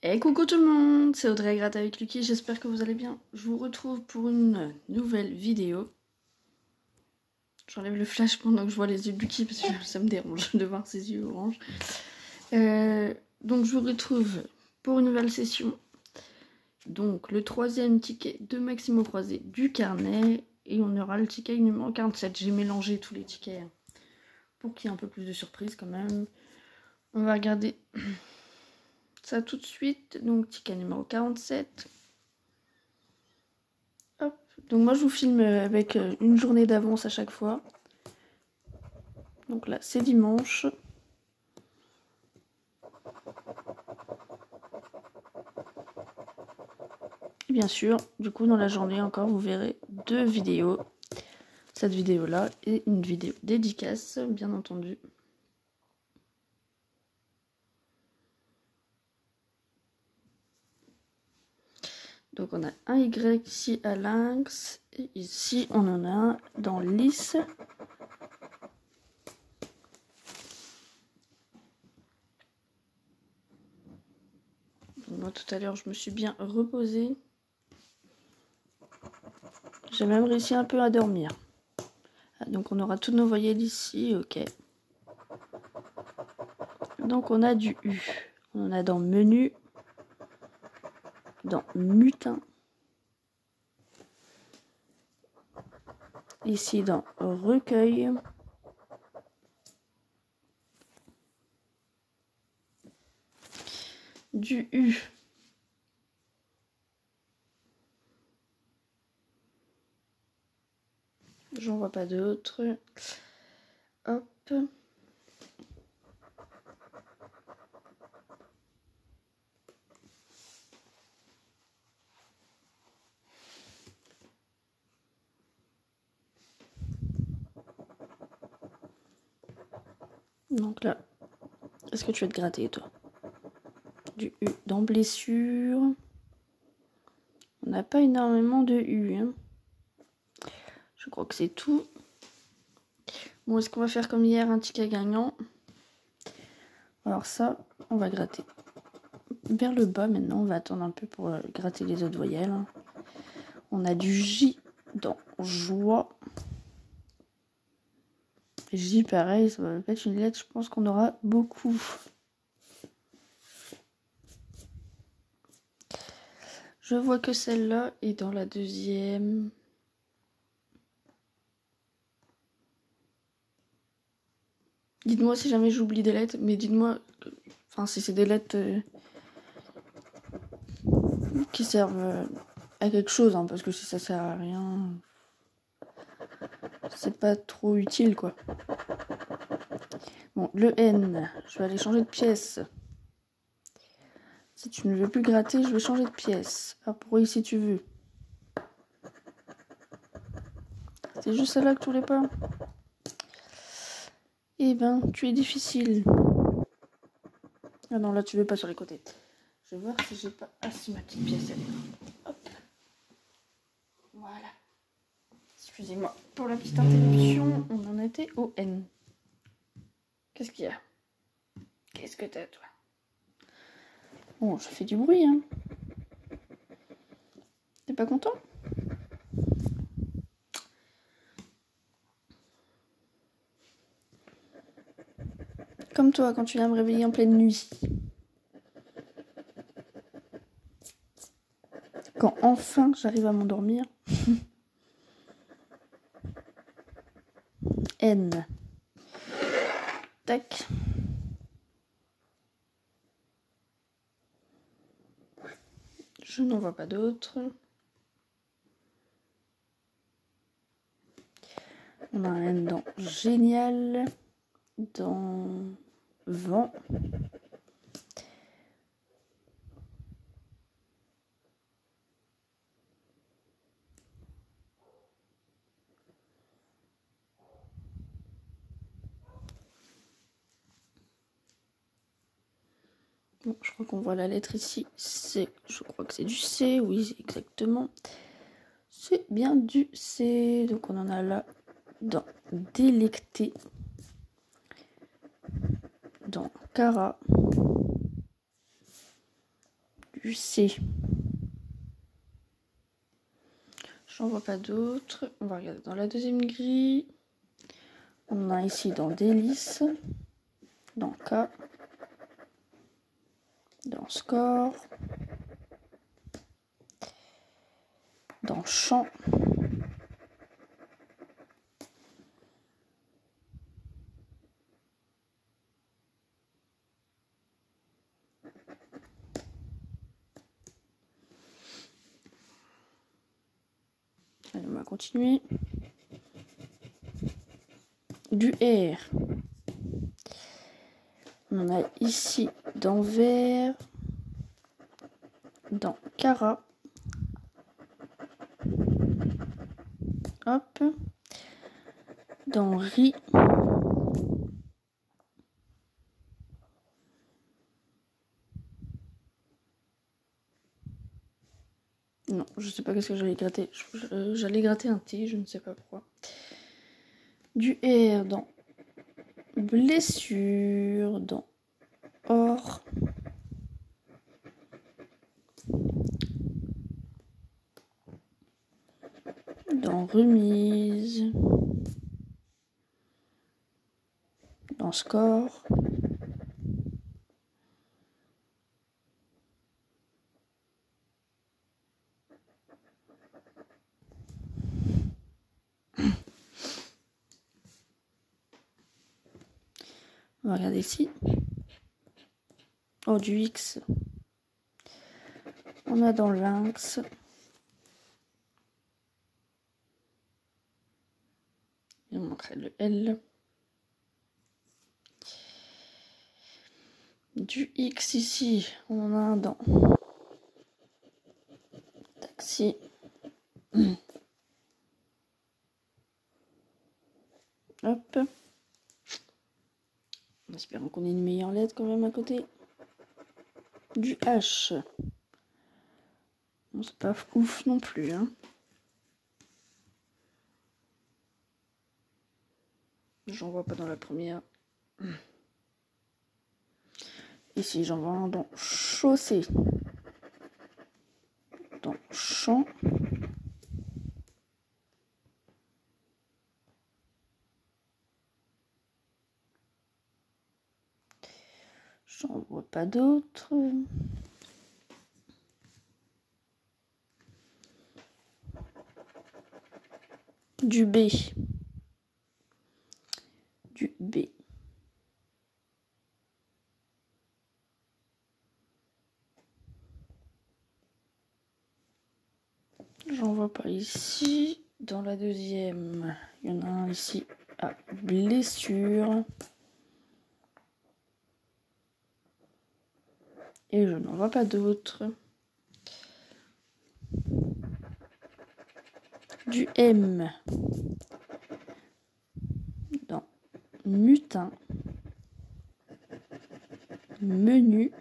Et coucou tout le monde, c'est Audrey Gratte avec Lucky, j'espère que vous allez bien. Je vous retrouve pour une nouvelle vidéo. J'enlève le flash pendant que je vois les yeux de Lucky parce que ça me dérange de voir ses yeux orange. Donc je vous retrouve pour une nouvelle session. Donc le troisième ticket de Maximo Croisé du carnet. Et on aura le ticket numéro 47. J'ai mélangé tous les tickets pour qu'il y ait un peu plus de surprise quand même. On va regarder ça tout de suite. Donc ticket numéro 47. Hop. Donc moi je vous filme avec une journée d'avance à chaque fois. Donc là c'est dimanche. Et bien sûr, du coup dans la journée encore vous verrez deux vidéos. Cette vidéo là et une vidéo dédicace bien entendu. Donc on a un Y ici à lynx et ici on en a un dans lys. Moi tout à l'heure je me suis bien reposée. J'ai même réussi un peu à dormir. Donc on aura toutes nos voyelles ici, ok. Donc on a du U. On en a dans menu, dans mutin. Ici dans recueil. Du U. J'en vois pas d'autres. Hop. Donc là, est-ce que tu vas te gratter toi? Du U dans blessure. On n'a pas énormément de U. Hein. Je crois que c'est tout. Bon, est-ce qu'on va faire comme hier, un ticket gagnant? Alors ça, on va gratter vers le bas maintenant. On va attendre un peu pour gratter les autres voyelles. On a du J dans joie. J, pareil, ça va être une lettre, je pense qu'on aura beaucoup. Je vois que celle-là est dans la deuxième. Dites-moi si jamais j'oublie des lettres, mais dites-moi, enfin si c'est des lettres qui servent à quelque chose, hein, parce que si ça sert à rien, c'est pas trop utile quoi. Bon, le N, je vais aller changer de pièce. Si tu ne veux plus gratter, je vais changer de pièce. Ah, pour si tu veux. C'est juste celle-là que tu voulais pas? Eh ben, tu es difficile. Ah non, là tu veux pas sur les côtés. Je vais voir si j'ai pas... Ah si, ma petite pièce, elle est là. Hop. Voilà. Excusez-moi pour la petite interruption. On en était au N. Qu'est-ce qu'il y a? Qu'est-ce que t'as, toi? Bon, je fais du bruit, hein. T'es pas content? Comme toi, quand tu viens me réveiller en pleine nuit. Quand enfin j'arrive à m'endormir. N. Tac. Je n'en vois pas d'autres. On a un N dans génial. Dans vent. Bon, je crois qu'on voit la lettre ici. C. Je crois que c'est du C. Oui, exactement. C'est bien du C. Donc on en a là dans délecté. Dans Cara. du C. J'en vois pas d'autres. On va regarder dans la deuxième grille. On a ici dans délices, dans K, dans score, dans champ, allez, on va continuer. Du R. On en a ici dans vert, dans cara, hop, dans riz, non, je sais pas qu'est-ce que j'allais gratter, j'allais gratter un T, je ne sais pas pourquoi. Du R dans blessure, dans or, dans remise, dans score, on va regarder ici. Oh, du X. On a dans lynx. Il manquerait le L. Du X ici, on en a un dans taxi. Hop. En espérant qu'on ait une meilleure lettre quand même à côté. Du H. Bon, c'est pas ouf non plus, hein. J'en vois pas dans la première. Ici, j'en vois un dans chaussée. Dans champ. J'en vois pas d'autres. Du B. Du B. J'en vois pas ici. Dans la deuxième, il y en a un ici à blessure. Et je n'en vois pas d'autres. Du M. Dans mutin. Menu.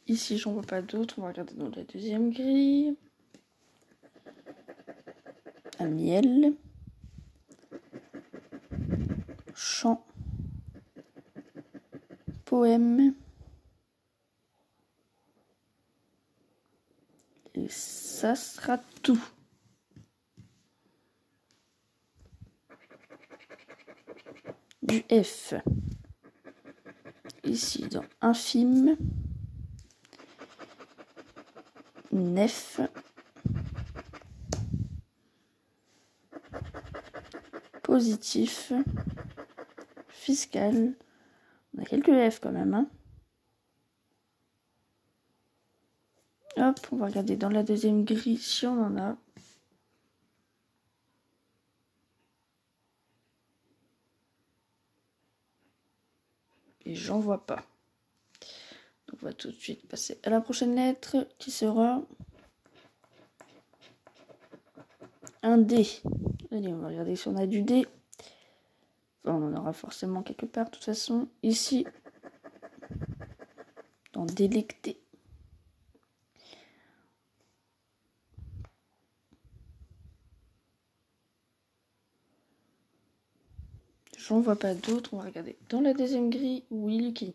Ici, j'en vois pas d'autres. On va regarder dans la deuxième grille. Un miel. Chant. Poème. Et ça sera tout. Du F. Ici, dans infime. Nef. Positif. Fiscal. On a quelques F quand même, hein. Hop, on va regarder dans la deuxième grille si on en a. Et j'en vois pas. Donc on va tout de suite passer à la prochaine lettre qui sera un D. Allez, on va regarder si on a du D. Enfin, on en aura forcément quelque part de toute façon. Ici, dans délecter. J'en vois pas d'autres. On va regarder dans la deuxième grille. Oui, Lucky.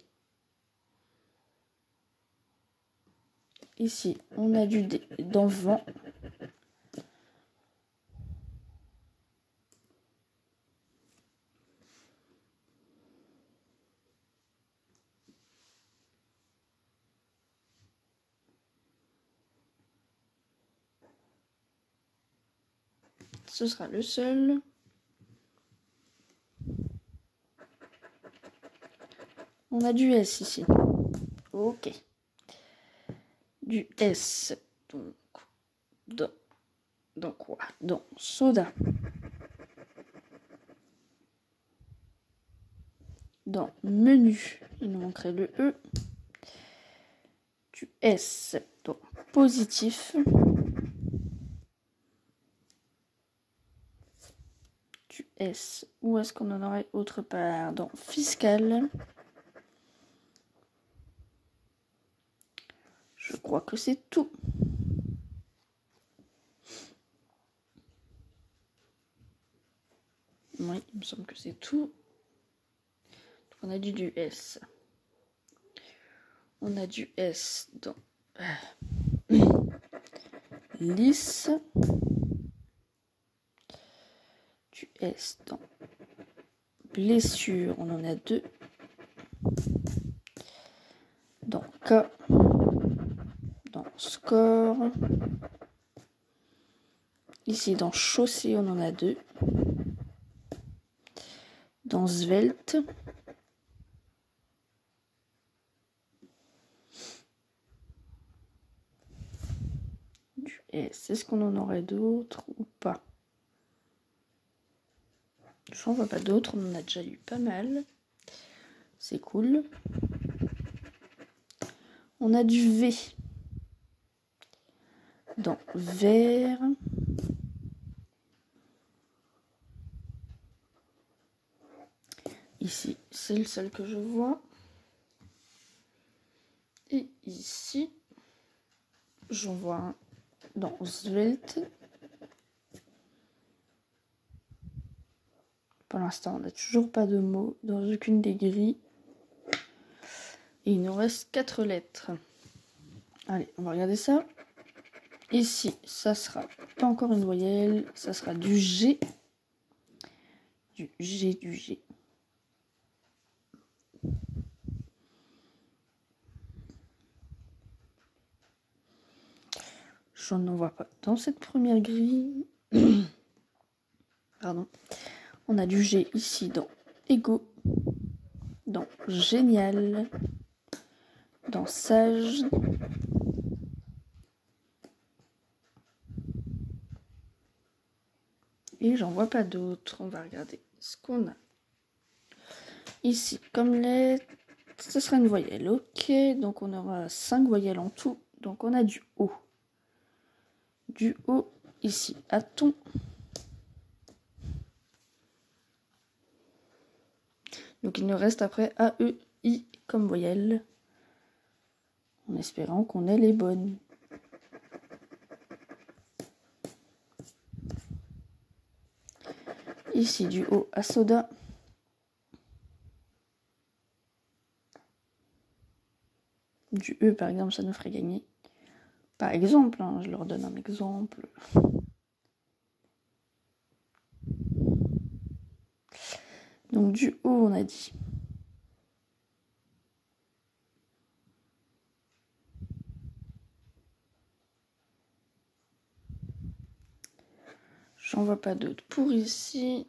Ici, on a du D dans vent. Ce sera le seul. On a du S ici. Ok. Du S. Donc quoi? Dans soda. Dans menu, il nous manquerait le E. Du S. Donc positif. Du S. Où est-ce qu'on en aurait autre part? Dans fiscal. Je crois que c'est tout. Oui, il me semble que c'est tout. Donc on a du S. On a du S dans lisse. Du S dans blessure, on en a 2. Dans K. Dans score. Ici dans chaussée, on en a 2. Dans svelte. Du S. Est-ce qu'on en aurait d'autres ou pas? Je n'en vois pas d'autres, on en a déjà eu pas mal. C'est cool. On a du V. Dans vert. Ici, c'est le seul que je vois. Et ici, j'en vois un dans svelte. Pour l'instant, on n'a toujours pas de mots dans aucune des grilles. Et il nous reste 4 lettres. Allez, on va regarder ça. Ici, ça sera pas encore une voyelle, ça sera du G. Du G, du G. Je n'en vois pas dans cette première grille. Pardon. On a du G ici dans Ego, dans Génial, dans Sage, et j'en vois pas d'autres. On va regarder ce qu'on a. Ici, comme lettre, ce sera une voyelle. Ok, donc on aura 5 voyelles en tout. Donc on a du O. Du O ici, aton. Donc il nous reste après A, E, I comme voyelle. En espérant qu'on ait les bonnes. Ici du O à soda. Du E par exemple, ça nous ferait gagner. Par exemple, hein, je leur donne un exemple. Donc du O on a dit. J'en vois pas d'autres. Pour ici,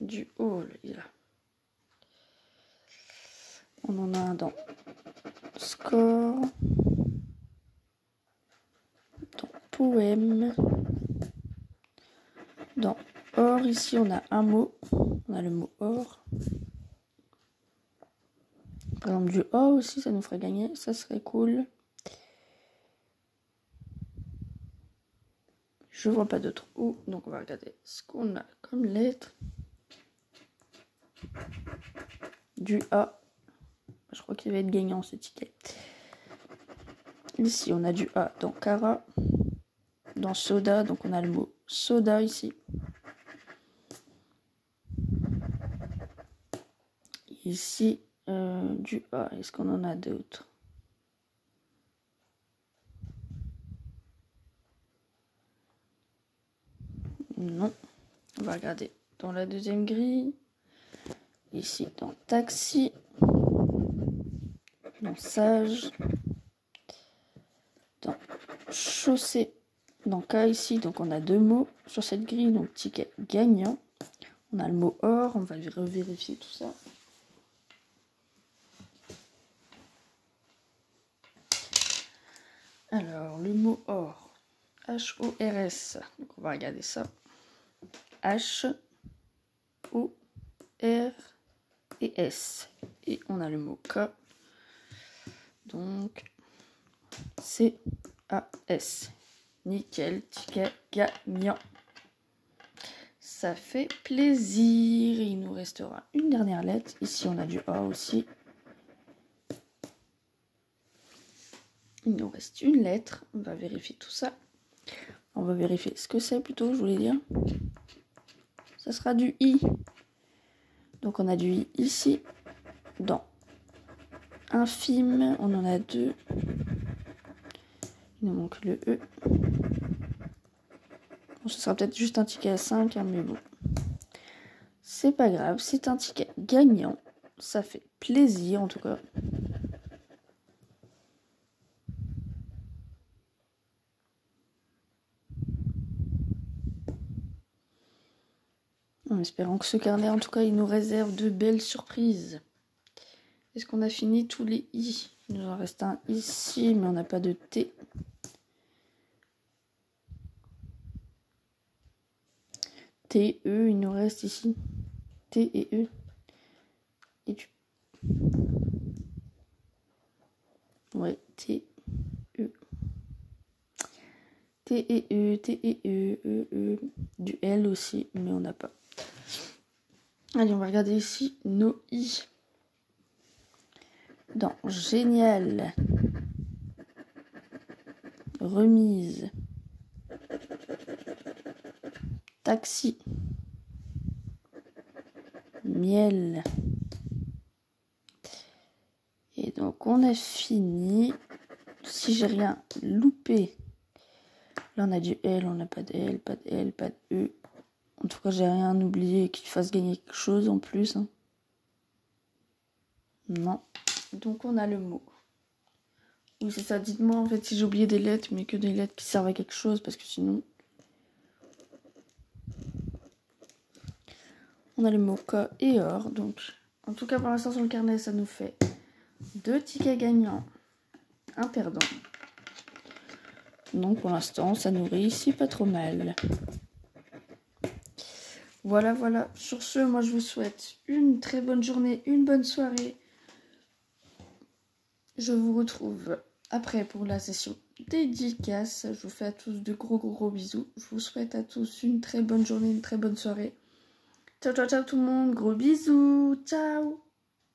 du O, là. On en a un dans score, dans poème, dans or. Ici, on a un mot. On a le mot or. Par exemple, du O aussi, ça nous ferait gagner. Ça serait cool. Je vois pas d'autres O, donc on va regarder ce qu'on a comme lettre. Du A. Je crois qu'il va être gagnant ce ticket. Ici, on a du A dans Cara. Dans soda, donc on a le mot soda ici. ici du A. Est-ce qu'on en a d'autres? Non. On va regarder dans la deuxième grille. Ici dans taxi. Dans sage. Dans chaussée. Dans cas ici, donc on a 2 mots sur cette grille, donc ticket gagnant. On a le mot or, on va revérifier tout ça. Alors, le mot or, H-O-R-S, donc on va regarder ça. H-O-R-et-S. Et on a le mot K, donc C-A-S. Nickel, ticket gagnant. Ça fait plaisir. Il nous restera une dernière lettre. Ici, on a du A aussi. Il nous reste une lettre. On va vérifier tout ça. On va vérifier ce que c'est plutôt, je voulais dire. Ça sera du I. Donc, on a du I ici. Dans infime, on en a 2. Il nous manque le E. Bon, ce sera peut-être juste un ticket à 5, hein, mais bon. C'est pas grave, c'est un ticket gagnant. Ça fait plaisir en tout cas. En espérant que ce carnet, en tout cas, il nous réserve de belles surprises. Est-ce qu'on a fini tous les I? Il nous en reste un ici, mais on n'a pas de T. T, E, il nous reste ici. T et E. Et du... Ouais, T, E. T et E, T et E, E, E. Du L aussi, mais on n'a pas. Allez, on va regarder ici nos I. Dans génial. Remise. Taxi. Miel. Et donc on a fini. Si j'ai rien loupé. Là on a du L, on n'a pas de L, pas de L, pas de E. En tout cas j'ai rien oublié qui fasse gagner quelque chose en plus. Hein. Non. Donc on a le mot. Oui c'est ça, dites-moi en fait si j'ai oublié des lettres, mais que des lettres qui servent à quelque chose, parce que sinon... On a le mot K et or, donc en tout cas pour l'instant sur le carnet ça nous fait 2 tickets gagnants, un perdant. Donc pour l'instant ça nous réussit pas trop mal. Voilà, voilà. Sur ce, moi je vous souhaite une très bonne journée, une bonne soirée. Je vous retrouve après pour la session dédicace. Je vous fais à tous de gros bisous. Je vous souhaite à tous une très bonne journée, une très bonne soirée. Ciao, ciao, ciao tout le monde. Gros bisous. Ciao.